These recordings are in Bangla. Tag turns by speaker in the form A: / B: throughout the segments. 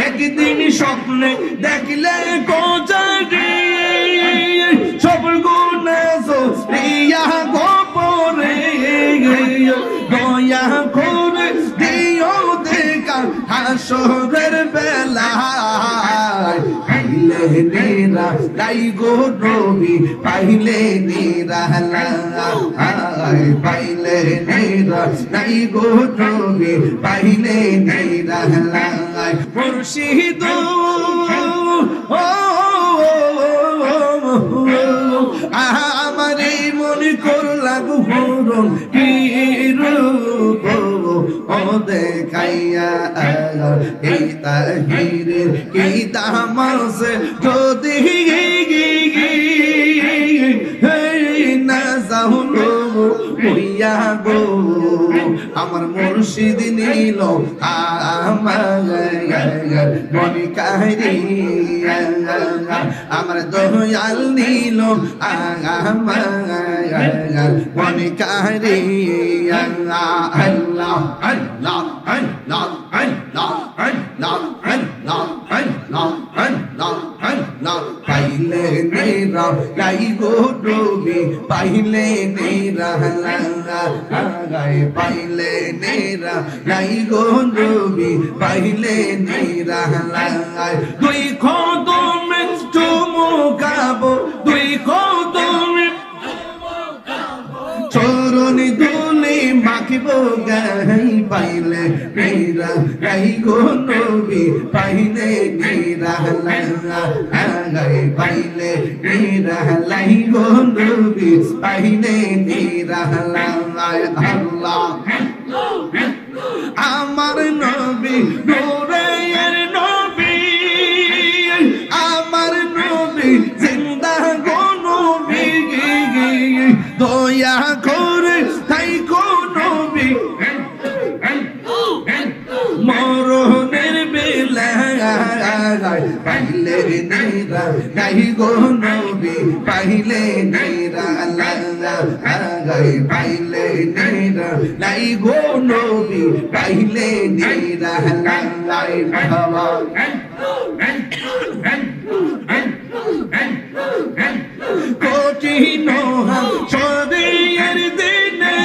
A: একদিন স্বপ্নে দেখলে কোজারি সব গুণে সরিয়া গোপরে দয়া করে দিও দেখা হাসরের বেলায় পাইলে নেরা গাই গো নবী পাইলে নেরা পাইলে নেরা গাই গো নবী পাইলে নেরা মুর্শিদ আমারে মনে করলা গুহরম কি রূপ ও দেখাইয়া এই তাহিরের কি দামাসে যদি না যাও হইয়া গো আমার মুর্শিদ নিল আমার মনি কাহিরি আমার দয়াল নিল আমার মনি কাহিরি আল্লাহ আল্লাহ আল্লাহ আল্লাহ আল্লাহ আল্লাহ আল্লাহ আল্লাহ আল্লাহ পাইলে নেরা গাই গো নবী পাইলে নেরা গাই পাইলে নেরা গাই গো নবী পাইলে নেরা দুই কদমে চুমুকাবো দুই কদমে চরণ দুলি মাখিব গাই পাইলে নেরা গাই গো নবী পাইলে নেরা গাই পাইলে নেরা লাই গো নবী পাইলে নেরা আল্লাহ আমার নবী নূরের নবী আমার নবী জিন্দা গো নবী দয়া করে তাই গো নবী মরণের বেলায় পাইলে নেরা গাই গো নবী পাইলে নেরা গাই পাইলে নেরা লাই গো নবী পাইলে নেরা লাই বাবা কঠিন হাসরের দিনে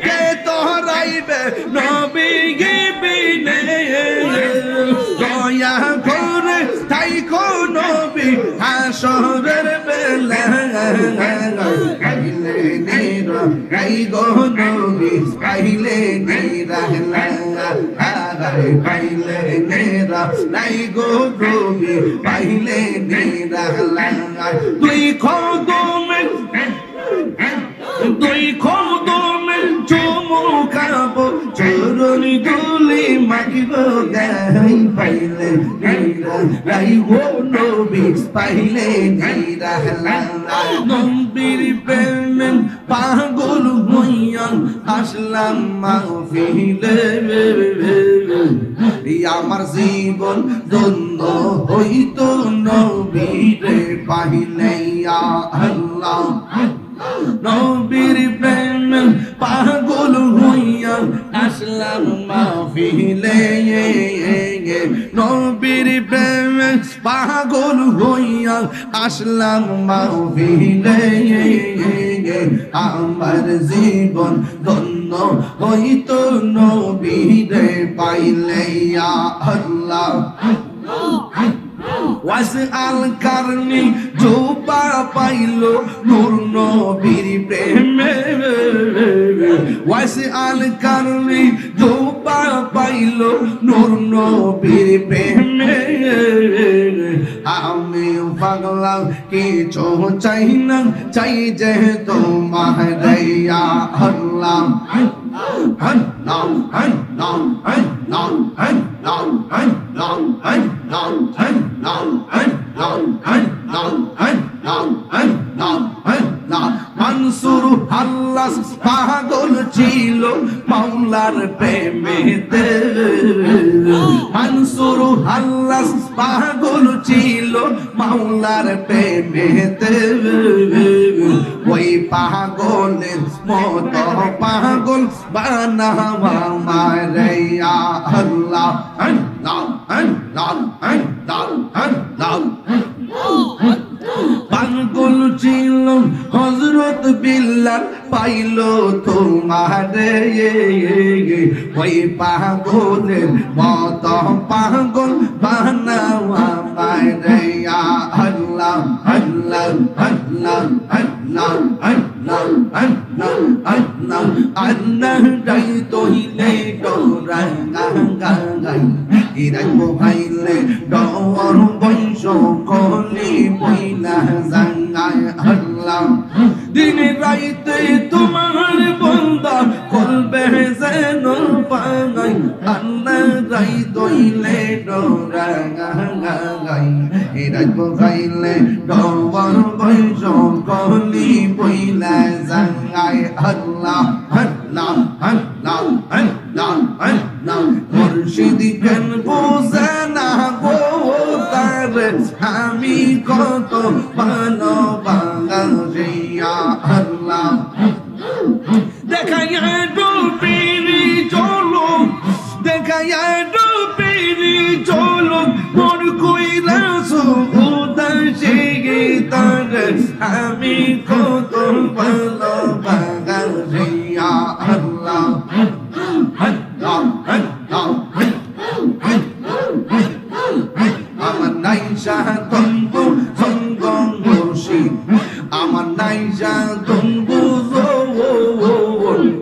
A: কে তোরাইবে নবী বিনে দয়া করে তাই গো নবী হাসরের বেলায় পাইলে নেরা গাই গো নবী পাইলে নেরা পাইলে নেরা নাই গো নবী পাইলে নেরা দুই কদমে চুমুকাবো চরণ দুলি মাখিব গাই পাইলে নেরা গাই গো নবী পাইলে নেরা নবীর প্রেমে পাগল হইয়া আসলাম মাহফিলে আমার জীবন ধন্য হইতো নবীরে পাইলে আল্লাহ নবীর প্রেম পাগল হইয়া আসলাম মাহফিলে নবীর প্রেম পাগল হইয়া আসলাম মাহফিলে আমার জীবন ধন্য হইতো নবীরে পাইলে আল্লাহ ওয়াসআল কারনি জোবা পাইলো নূর নবীর প্রেমে ওয়াসআল কারনি জোবা পাইলো নূর নবীর প্রেমে আমি পাগলা কিছু চাই না চাই যে তোমার দয়া আল্লাহ আল্লাহ আল্লাহ আল্লাহ আল্লাহ আল্লাহ আল্লাহ মনসুর আল্লাহ পাগল ছিল মাওলার প্রেমেতে মনসুর আল্লাহ পাগল ছিল মাওলার প্রেমেতে ওই পাগলের মতো পাগল বানাওয়া মারে আল্লাহ আল্লাহ বিল্লাল পাইল তোমারে ওই পাগলের মত পাগল বানাও আমায় রে আল্লাহ আল্লাহ আল্লাহ আল্লাহ আল্লাহ আল্লাহ আল্লাহ আল্লাহ যাই তহিলে ডরাই গাই ইরাই মোহাইলে ডর বংশ কলি বইলা জাঙ্গায় আল্লাহ দিনে রাইতে তোমার বন্দা করবে যেন পাগাই আল্লাহ যাই তহিলে ডরাই ইরাই মোহাইলে ডর বংশ কলি বইলা জাঙ্গায় আল্লাহ আল্লাহ আল্লাহ আল্লাহ আল্লাহ মুর্শিদ কেন বোঝে না গো তার আমি কত ভালো বাঙালি আল্লাহ দেখাইয়া ডুবিরি চলো দেখাইয়া ডুবিরি চলো মোর কইরা সুদাসে তার আমি কত ভালো বাঙালি আল্লাহ আমার নাইশা তঙ্গু সঙ্গ মুর্শিদ আমার নাইশা তঙ্গু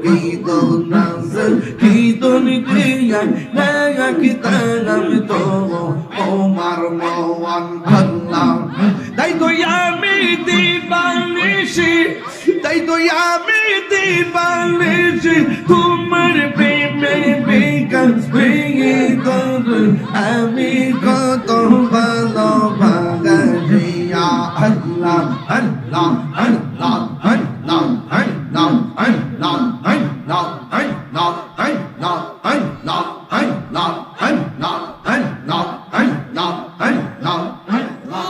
A: কি তো নাজর কি তো নিয়া নয়া কি তানাম তো ওমর মোহন আল্লাহ তাই তো আমি দিবানিশি তাই তো আমি দিবানিশি তোমার প্রেমে বিকাশ হয়ে তোর আমি কত ভালো বাঙালি আল্লাহ আল্লাহ আল্লাহ আল্লাহ আল্লাহ আল্লাহ আল্লাহ আল্লাহ আল্লাহ আল্লাহ আল্লাহ আল্লাহ আল্লাহ আল্লাহ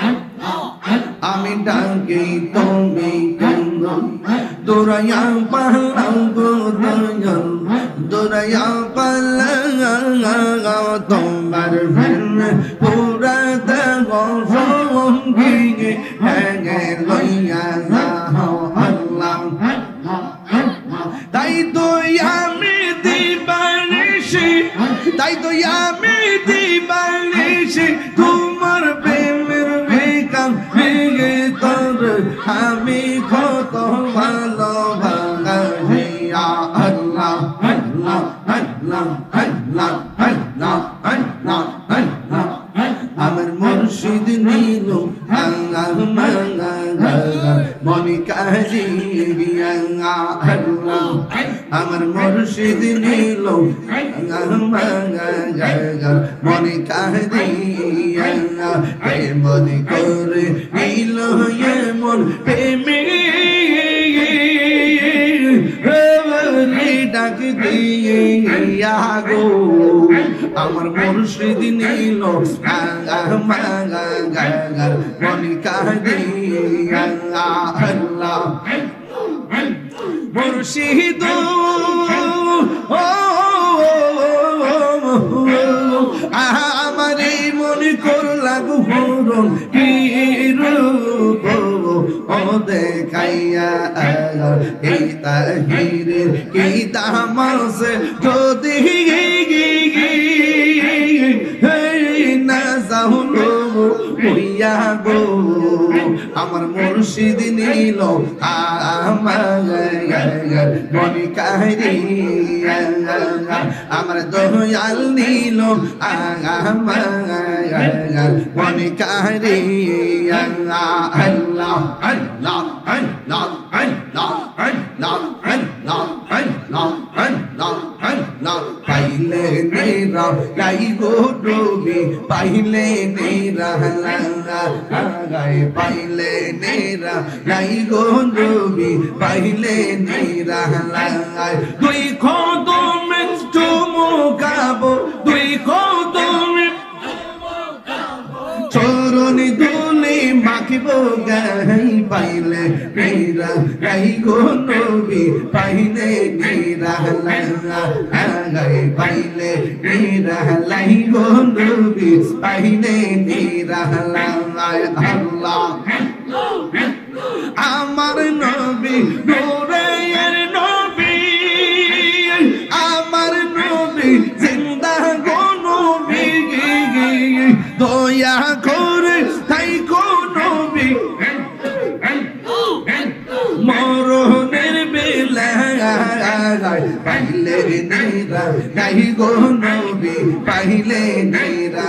A: আল্লাহ আমি ডাকি তুমি কেন দোরায়া পালাও গো দয়াল দোরায়া পালাও তোমার প্রেমে পুরা দেব সঙ্গী হ্যাঁ লইয়া যাও আল্লাহ তাই তো আমি দিবানিশি তাই তো আমি দিবানিশি তোমার প্রেমের বিকাশ ভেঙে তোর আমি কত ভালো বাঙালি আল্লাহ আল্লাহ আল্লাহ আল্লাহ আল্লাহ আল্লাহ আল্লাহ আমার মুর্শিদ নীল মনি কাজী আল্লাহ আমার মুর্শিদ নীল মনি কাজী মনি করে নীল মন প্রেমী ডাক দিয়ে গো আমার মুর্শিদ নীল মনি কাজী আল্লাহ মুর্শিদ আমারে মনে করলা গুহরম কি রূপ ও দেখাইয়া এই তাহিরের কি দামাসে যদি না যাও হইয়া গো আমার মুর্শিদ নীল মনি কাহিরি আমার দয়াল নীল মনি কাহিরি আল্লাহ আল্লাহ আল্লাহ আল্লাহ আল্লাহ আল্লাহ আল্লাহ আল্লাহ আল্লাহ পাইলে নেরা গাইবো ডুবি পাইলে নেরা গাই পাইলে নেরা গাইবো ডুবি পাইলে নেরা দুই কদমে চুমুকাবো দুই কদমে চরণে দুলে মাখিব গাই পাইলে নেরা গাই গো নবী পাইলে নেরা গাই পাইলে নেরা লাই গো নবী পাইলে নেরা আল্লাহ আমার নবী নূরের নবী, আমার নবী জিন্দা গো নবী, দয়া করে তাই গো নবী মরণের বেলায় পাইলে নেরা গাই গো নবী, পাইলে নেরা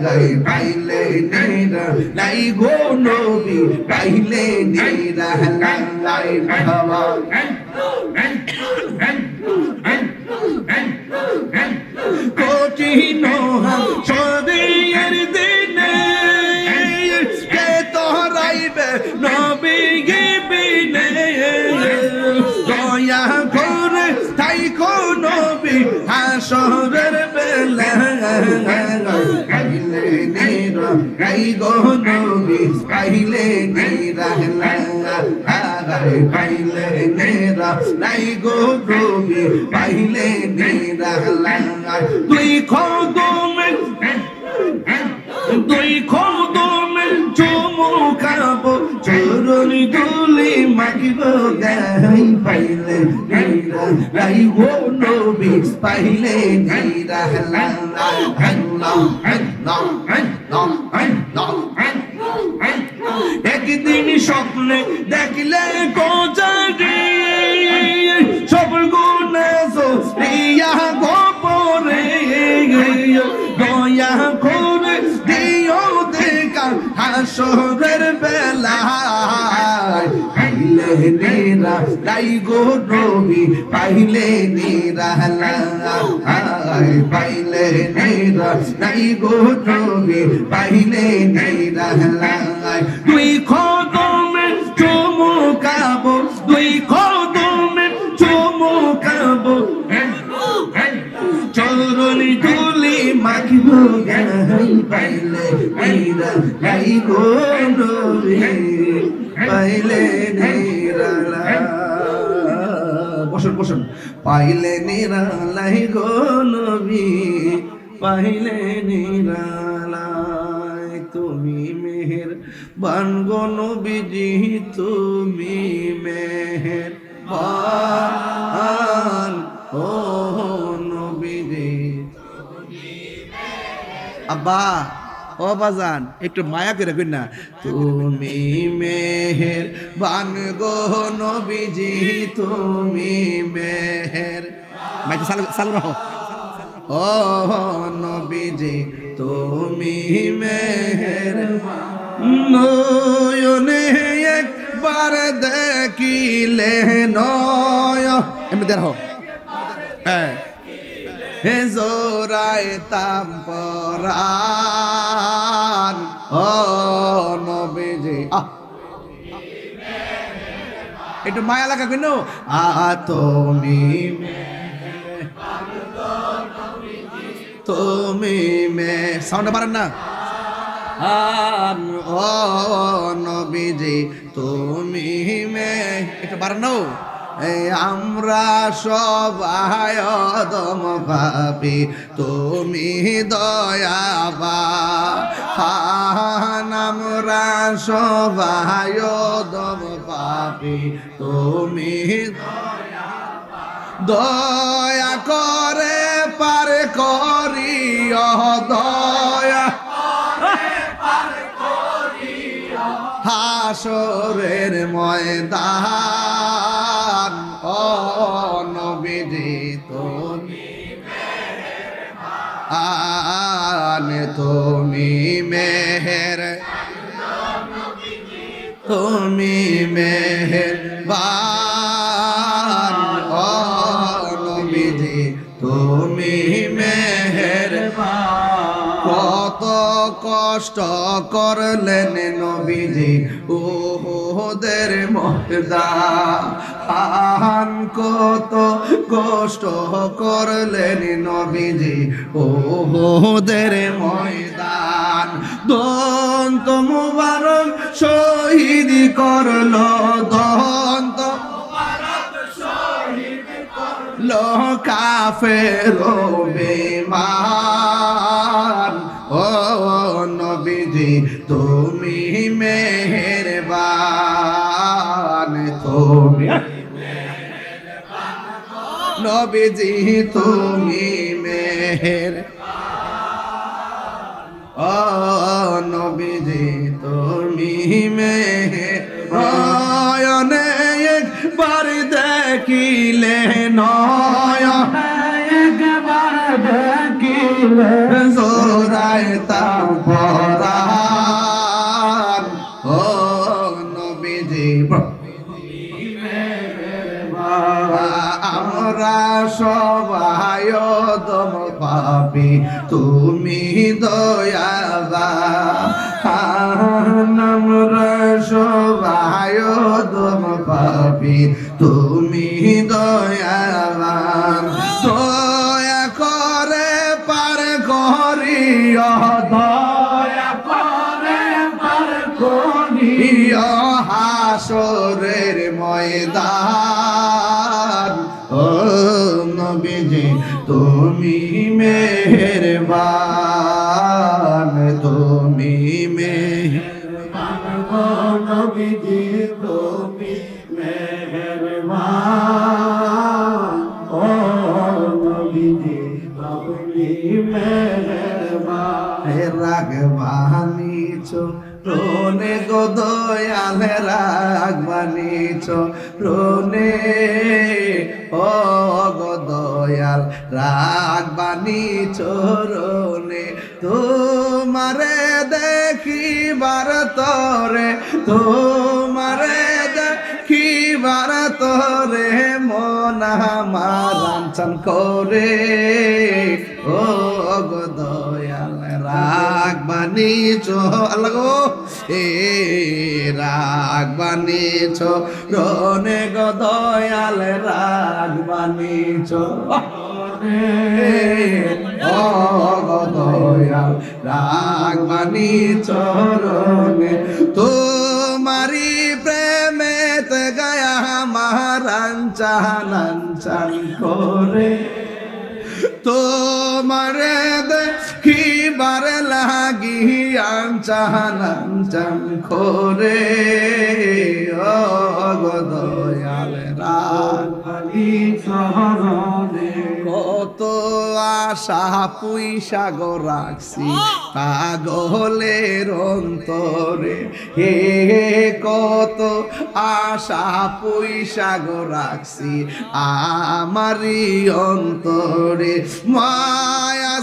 A: গাই, পাইলে নেরা লাই গো নবী, পাইলে নেরা লাই বাবা। কঠিন হাসরের দিনে কে তোরাইবে নবী বিনে, দয়া করে তাই গো নবী হাসরের বেলায় পাইলে নেরা গাই গো নবী, পাইলে নেরা লাই, পাইলে নেরা লাই গো নবী, পাইলে নেরা লাই। দুই কদমে চুমুকাবো চরণ ধুলি মাখিব গাই, পাইলে নেরা লাই গো নবী, পাইলে নেরা লাই। একদিন স্বপ্নে দেখলে গোজারি সব গুণে সরিয়া গোপরে, দয়া করে দিও দেখা হাসরের বেলায় পাইলে নেরা লাই গো নবী, পাইলে নেরা লাই, পাইলে নেরা লাই গো নবী, পাইলে নেরা লাই। দুই কদমে চুমুকাবো, দুই কদমে চুমুকাবো চরণ ধুলি মাখিব গাই, পাইলে নেরা লাই গো নবী, পাইলে নেরা লাই। বসুন বসুন। পাইলে নেরা লাই গো নবী, পাইলে নেরা লাই। তুমি মেহের বান গো নবীজি, তুমি মেহের বান ও নবীজি। আব্বা ও বাজান একটু মায়া করে কই না, তুমি মেহের বান গো নবীজি, তুমি মেহের মাইকে চালু রাখো। ও নবীজি তুমি মেহের নয়নে একবার দেখিলে নয়, এমনি দেখো হ্যাঁ হে জোরায় তাম পরান, ও নবীজি একটু মায়া লাগা কেন, তুমি তুমি মে সাউন্ড পারেন না, ও নবীজি তুমি মে একটু পারেন না। আমরা সবাই অদম পাপী, তুমি দয়াবান। আমরা সবাই অদম পাপী, তুমি দয়া করে পার করিও, দয়া হাসরের ময়দান, ও নবীজি তুমি তুমি মেহের, তুমি মেহেরবান, ও নবীজি তুমি মেহেরবান। কত কষ্ট করলেন নবীজি ওদের ময়দান, কত কষ্ট করলেন নবীজি ওদের ময়দান। দন্ত মুবারক শহীদ করলো, দন্ত কাফের বেঈমান, ও নবীজি তুমি মেহেরবান। তুমি নবীজি তুমি মেহের ও নবীজি তুমি মেহের নয়নে একবার দেখিলে নয়ন একবার দেখিলে জোড়ায় তাম পরাণ ও নবীজি আমরা সবাই দম পাপি তুমি দয়াবান আমরা সবাই দম পাপি তুমি দয়াবান দয়া করে পার করিয়া দয়া করে পার করিয়া হাসরের ময়দান ও নবীজি তুমি মেহেরবান তুমি মেহেরবান ও নবীজি তুমি মেহেরবান ও নবীজি তুমি মেহেরবান রাগবানিছ রোনে গো দয়াল রাগবানিছ রোনে ও গো দয়াল রাগবানিছ রোনে তোমারে দেখিবার তরে তোমারে দেখিবার তরে মন আমার লাঞ্ছন করে ও গো দয়াল রাগবানিছ আল্লাহ গো এ রাগবানিছ রনে গো দয়াল রাগবানিছ ও গো দয়াল রাগবানিছ রনে তোমারি প্রেমেতে গায়া মারাঞ্চান করে তোমারে দেখিবার লাগি আঞ্চান করে ও গো দয়াল রাগবানি চরণে কত আশা পুইসা গো রাখছি পাগলের অন্তরে হে কত আশা পুইসা গো রাখছি আমারি অন্তরে মায়া